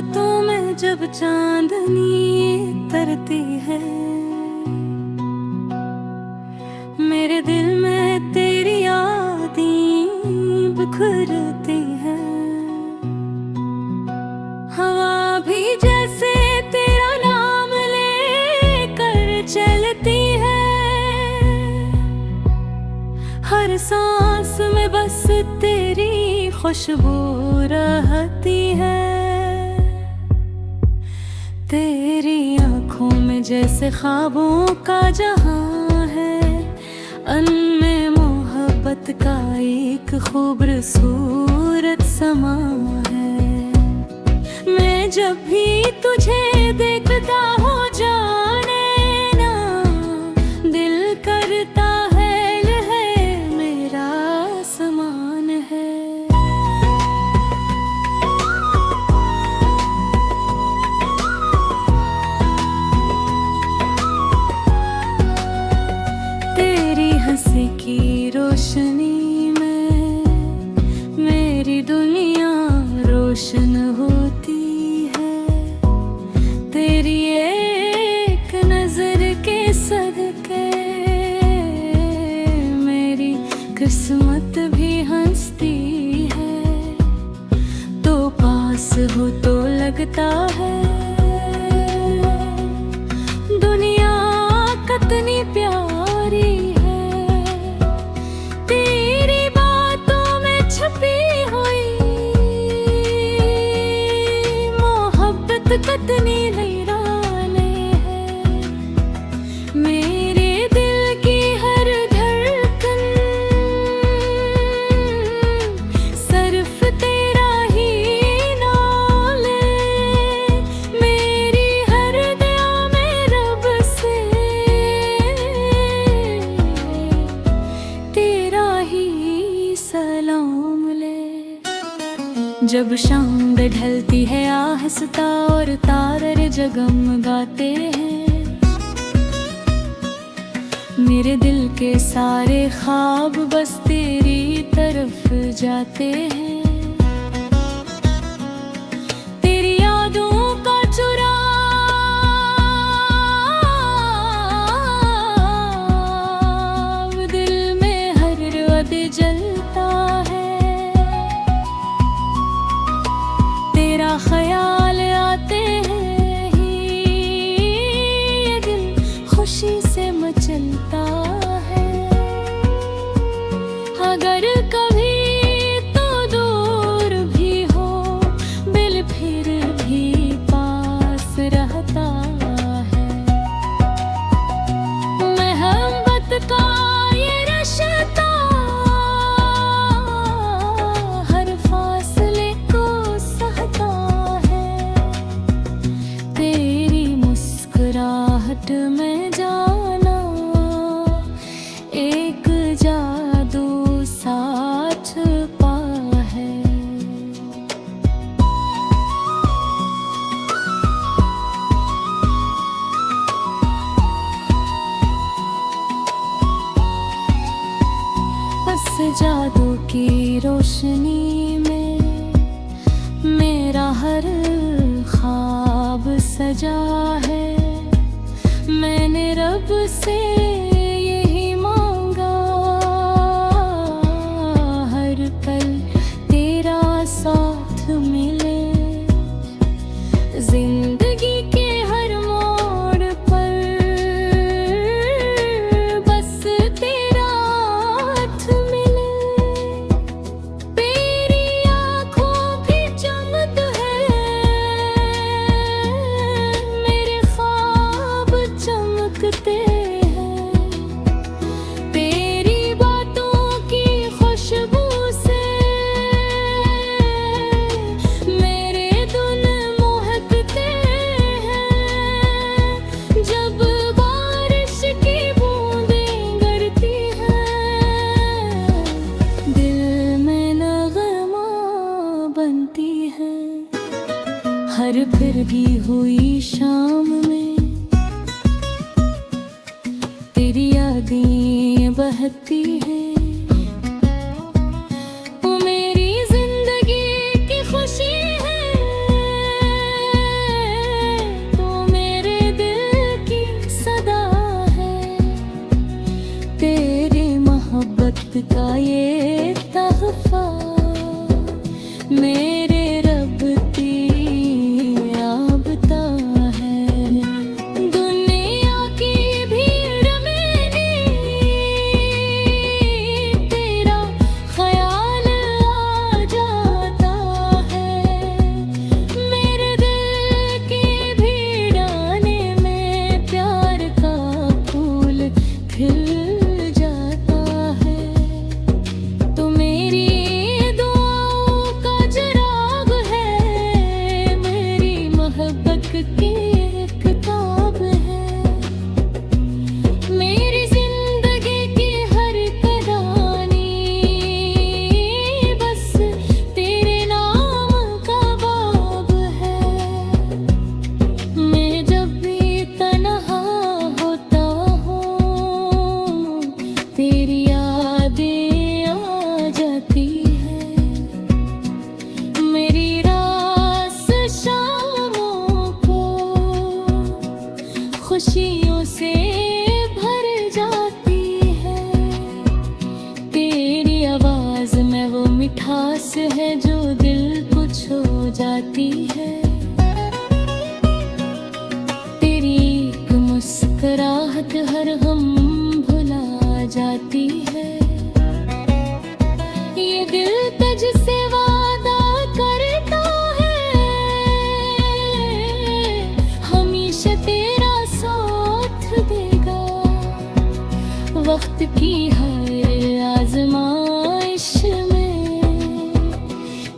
रातों में जब चांदनी तरती है, मेरे दिल में तेरी यादें बिखरती है। हवा भी जैसे तेरा नाम लेकर चलती है, हर सांस में बस तेरी खुशबू रहती है। तेरी आँखों में जैसे ख्वाबों का जहां है, अनमें मोहब्बत का एक खूबसूरत समा है। मैं जब भी तुझे देखता हूँ जाने ना, दिल करता है मेरा समान है। हंसी की रोशनी में मेरी दुनिया रोशन होती है। तेरी एक नजर के सदके मेरी किस्मत भी हंसती है। तो पास हो तो लगता है दुनिया कितनी प्यारी। कितनी लहराने हैं मेरे दिल की हर धड़कन, सिर्फ तेरा ही नाम है। मेरी हर दुआ में रब से तेरा ही सलाम ले। जब शाम ढलती है आहिस्ता और तारे जगमगाते हैं, मेरे दिल के सारे ख्वाब बस तेरी तरफ जाते हैं। तेरी यादों का चुराग दिल में हर रात जलता है। तेरा ख्याल आते हैं ही ये दिल खुशी से मचलता है। अगर कभी तो दूर भी हो दिल फिर भी पास रहता है। मोहब्बत का ये रिश्ता हर फासले को सहता है। तेरी मुस्कुराहट में जाना एक जादू साथ पा है। बस जादू की रोशनी में मेरा हर ख्वाब सजा है। मैंने रब से यही मांगा, हर पल तेरा साथ मिले। जिंदगी के हर मोड़ पर बस तेरा हाथ मिले। तेरी आँखों भी चमक है, मेरे ख्वाब चमकते हैं। तेरी बातों की खुशबू से मेरे दिल महकते हैं। जब बारिश की बूंदें गिरती हैं, दिल में नगमा बनती है। हर फिर भी हुई शाम में तेरी यादें बहती हैं। वो मेरी जिंदगी की खुशी है। खुशियों से भर जाती है। तेरी आवाज में वो मिठास है जो दिल को छू जाती है। तेरी एक मुस्कुराहट हर गम भुला जाती है। ये दिल तुझसे वादा करता है, हमेशा तेरा साथ देगा। वक्त की हर आजमाइश में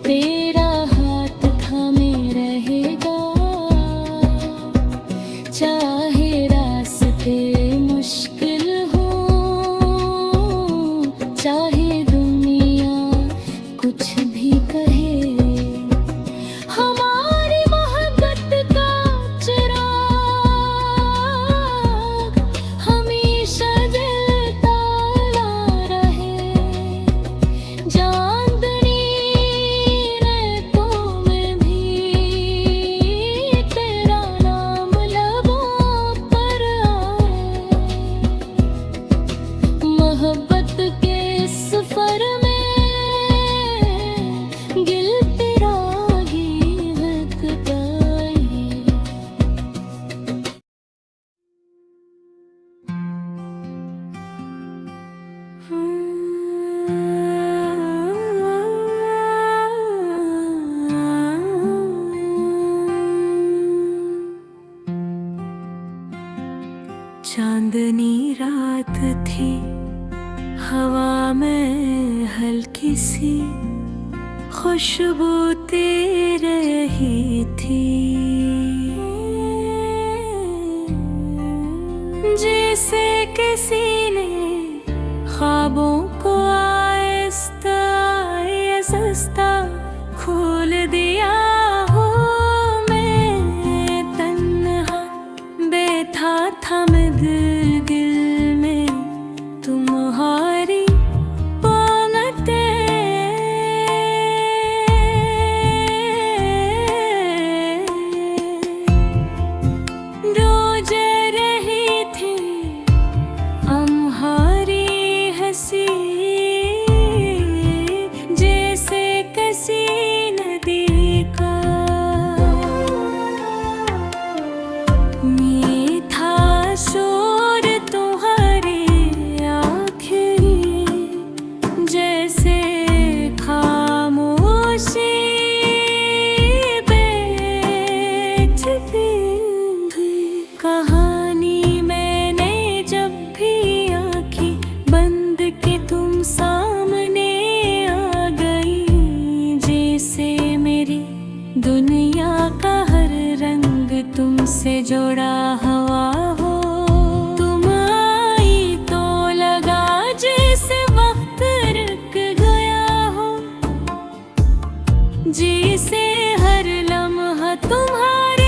तेरा हाथ थामे रहेगा। चाहे रास्ते मुश्किल हो, चाहे दुनिया कुछ भी कहे, हमारी मोहब्बत का चिराग हमेशा जलता रहे। चांदनी रातों में भी तेरा नाम लबों पर आए। मोहब्बत के सफर में गिल तेरा गीत गाए। चांदनी रात थी, हवा में हल्की सी खुशबू तेरे रही थी। जैसे किसी ने ख्वाबों को आहिस्ता आहिस्ता खोल दिया हो। मैं तन्हा बैठा था, मैं दिल में तुम्हारी रोज रही थी हमारी हंसी। जैसे किसी नदी का मीठा शोर तुम्हारी आखिरी, जैसे खामोशी कहानी मैंने जब भी आँखें बंद की तुम सामने आ गई। जैसे मेरी दुनिया का हर रंग तुमसे जुड़ा हुआ हो। तुम आई तो लगा जैसे वक्त रुक गया हो। जैसे हर लम्हा तुम्हारे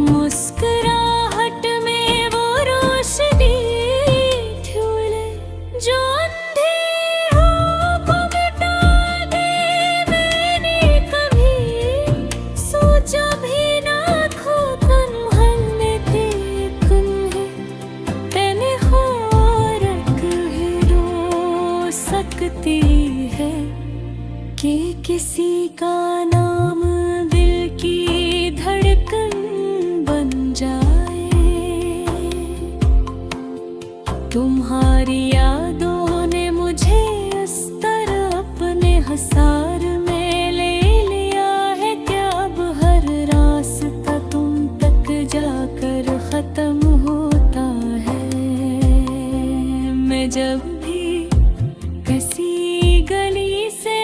मुस्कुराहट में वो रोशनी झूले जो अंधेरों को मिटा दे। मैंने कभी सोचा भी ना खो तन्हाई देखूंगी तेने हो रख रो सकती है कि किसी का नाम दिल की धड़कन बन जाए। तुम्हारी यादों ने मुझे इस तरह अपने हसार में ले लिया है। क्या अब हर रास्ता तुम तक जाकर खत्म होता है। मैं जब भी किसी गली से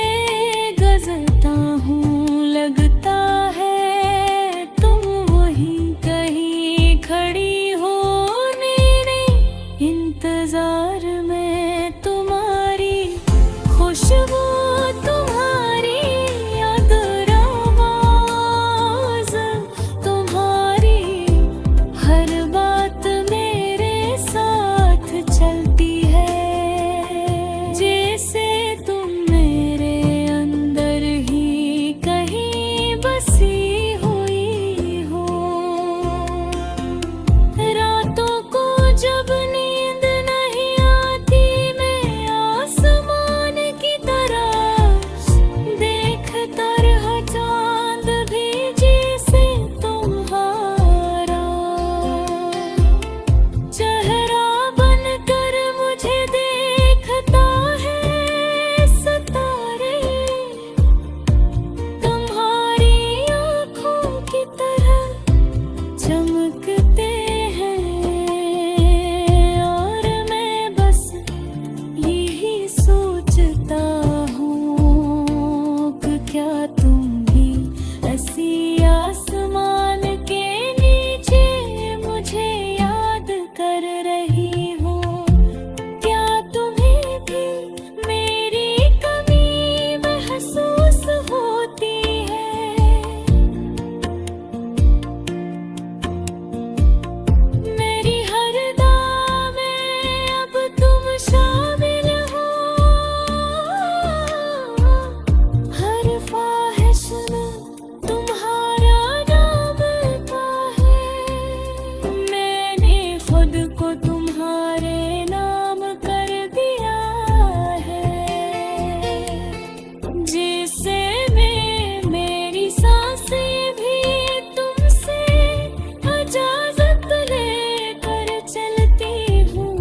गुजरता हूँ, लगता है तुम वहीं कहीं खड़ी हो। मेरे इंतजार में तुम्हारी खुशबू, तुम्हारी याद, आवाज़ तुम्हारी को तुम्हारे नाम कर दिया है, जिसे मैं मेरी सांसें भी तुमसे इजाजत लेकर चलती हूँ।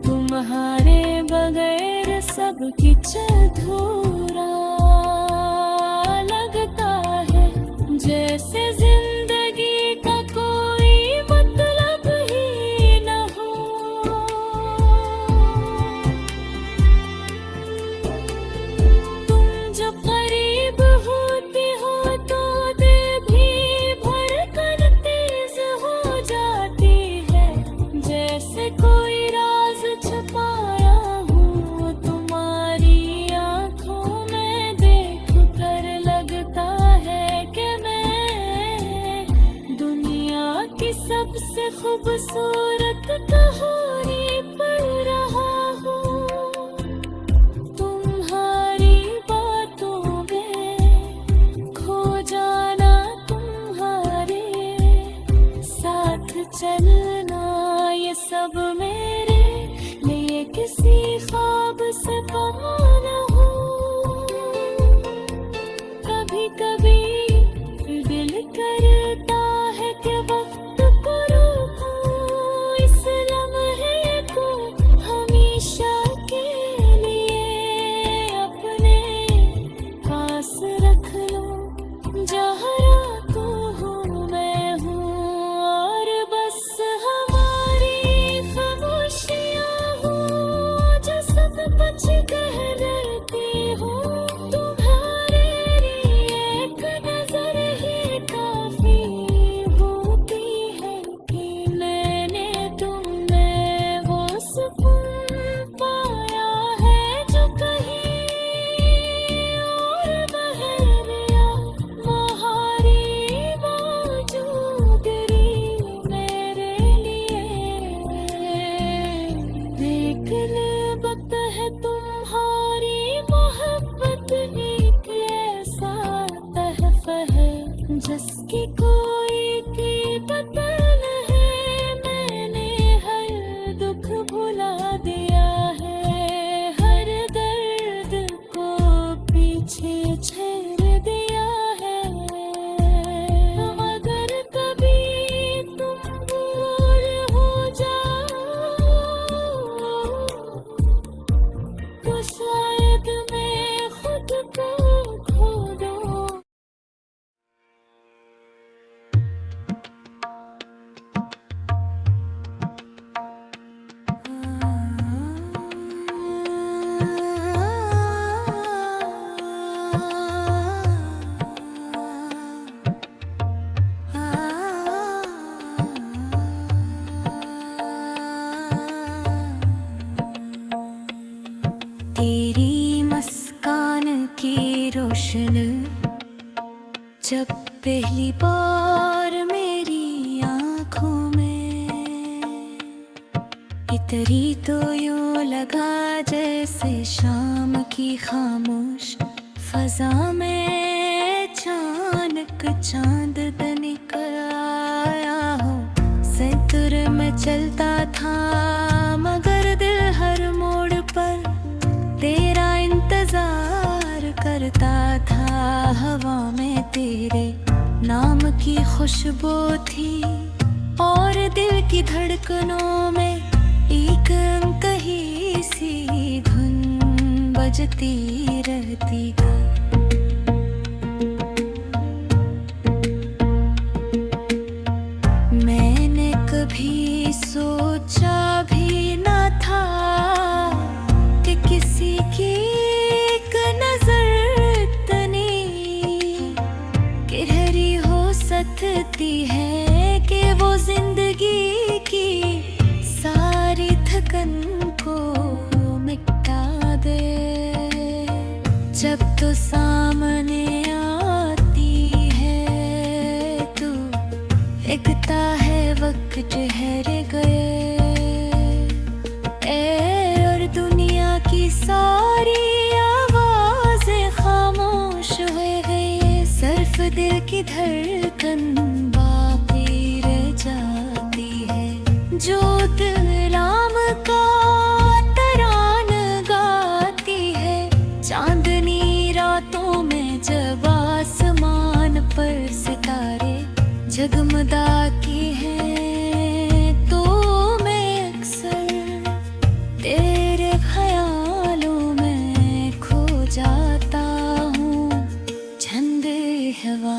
तुम्हारे बगैर सब कुछ अधूरा लगता है, जैसे जिंदगी का कोई मतलब ही न हो। तुम जब करीब होती हो तो दिल भी धड़कन तेज हो जाती है, जैसे कोई राज छुपाया हूँ तुम्हारी आंखों में देख कर। लगता है कि मैं दुनिया की सबसे खूबसूरत कहानी पढ़ रहा हूँ। तुम्हारी बातों में खो जाना, तुम्हारे साथ चलना, ये सब मेरे लिए किसी ख्वाब से कम न हो। कभी कभी दिल करता है कि वक्त को रोकूं, इस लम्हे को हमेशा के लिए अपने पास रख लो। जहाँ रातों हूँ मैं हूँ और बस हमारी खामोशियाँ हूँ, जो सब कुछ कह देती हूँ। तुम्हारे लिए एक नजर ही काफी होती है कि मैंने तुम में वो सुकून पाया है जो कहीं और बहरिया तुम्हारी मौजूदगी मेरे लिए। देख ले वक्त है तुम्हारी मोहब्बत एक ऐसा तहफा है, जिसकी कोई कीमत है। मैंने हर दुख भुला दिया है, हर दर्द को पीछे छोड़ दिया है। अगर कभी तुम दूर हो जाओ तो शायद मैं खुद को खो दूं। तेरी मुस्कान की रोशन जब पहली बार मेरी आँखों में इतरी तो यूं लगा जैसे शाम की खामोश फजा में अचानक चांद दनिक आया हो। सैंतर में चलता था मगर दिल हर मोड़ पर तेरा इंतजार करता था। हवा में तेरे नाम की खुशबू थी और दिल की धड़कनों में एक अनकही सी धुन बजती रहती। मैंने कभी सोचा भी न था कि किसी की एक नजर इतनी गहरी हो सकती है कि वो जिंदगी की सारी थकन को मिटा दे। जब तो सामने आती है तू लगता है वक्त ठहर गए और दुनिया की सारी आवाजें खामोश हो गई। सिर्फ दिल की धड़कन जो दिल राम का तरान गाती है, चांदनी रातों में जब आसमान पर सितारे जगमगाती हैं, तो मैं अक्सर तेरे ख्यालों में खो जाता हूँ। झंडे हवा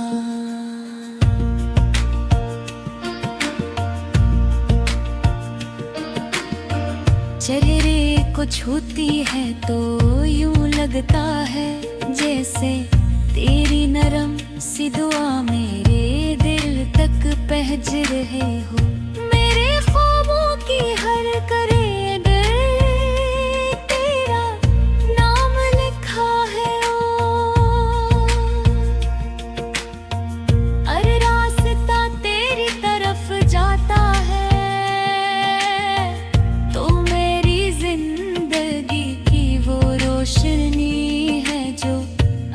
चेहरे को छूती है तो यूं लगता है जैसे तेरी नरम सी दुआ मेरे दिल तक पहुंच रहे हो। मेरे ख्वाबों की हर करे दिल तेरा नाम लिखा है ओ। अरे रास्ता तेरी तरफ जाता है तो मेरी जिंदगी की वो रोशनी है जो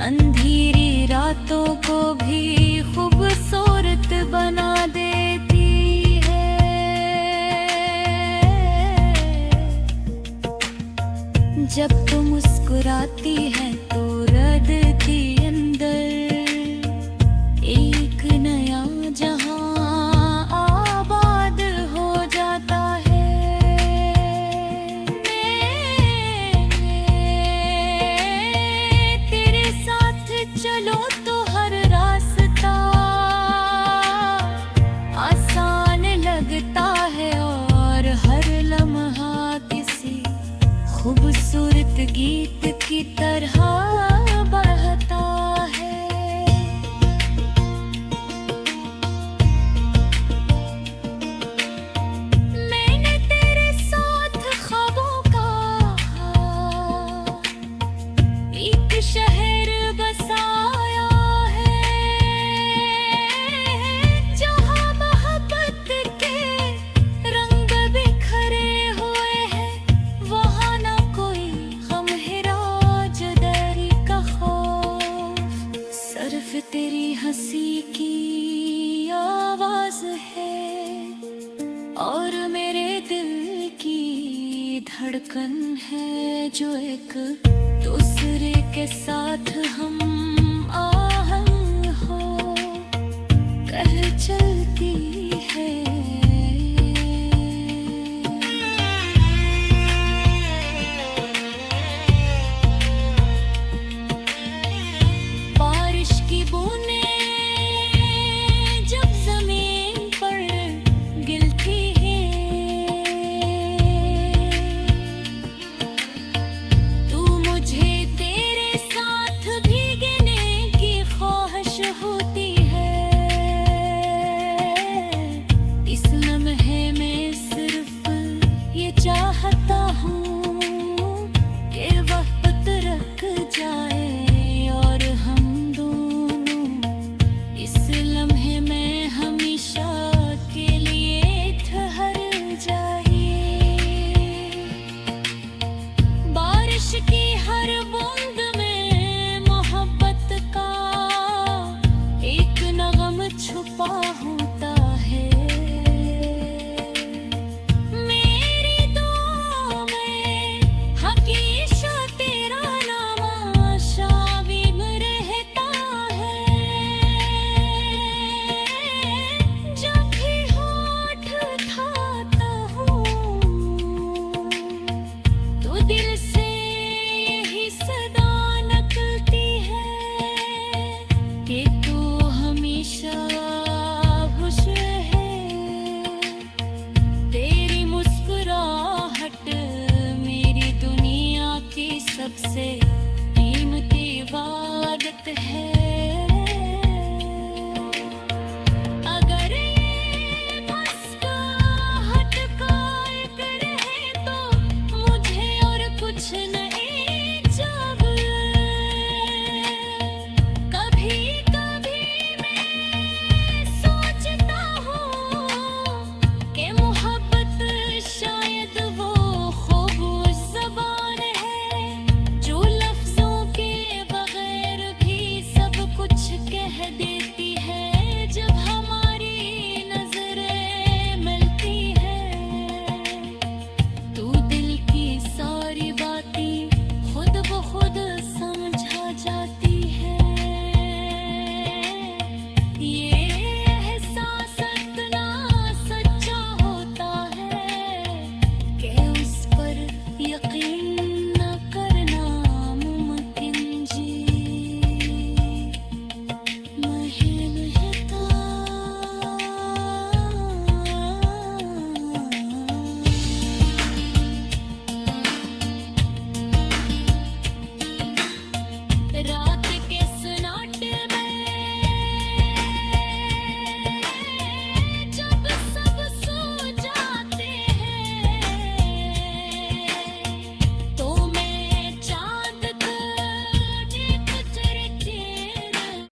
अंधेरी रातों को भी खूबसूरत बना देती है। जब तू मुस्कुराती है तो हृदय के अंदर एक नया जहां आबाद हो जाता है। मैं तेरे साथ चलो तो हर रास्ता आसान लगता है और हर लम्हा किसी खूबसूरत गीत की तरह बहता है। मैंने तेरे साथ ख्वाबों का एक शहर बसाया है, जहाँ मोहब्बत के रंग बिखरे हुए हैं। वहाँ ना कोई गम है जुदाई का खौफ, सिर्फ तेरी हंसी की आवाज है और मेरे दिल की धड़कन है जो एक दूसरे के साथ हम आहंग हो कह चलती है। बारिश की बूंदें जब जमीन पर गिरती हैं, तू मुझे तेरे साथ भीगने की ख्वाहिश होती है। इस लम्हे में सिर्फ ये चाहता हूँ कि वक्त रुक जाए और हम दोनों इस लम्हे में हमेशा के लिए ठहर जाए। बारिश की हर बूंद में मोहब्बत का एक नगम छुपा होता है। मेरी दुआ में हमेशा तेरा नाम शामिल रहता है। जब भी होठ उठाता हूँ तो दिल से यही सदा निकलती है कि तू हमेशा खुश है। तेरी मुस्कुराहट मेरी दुनिया की सबसे कीमती इबादत है।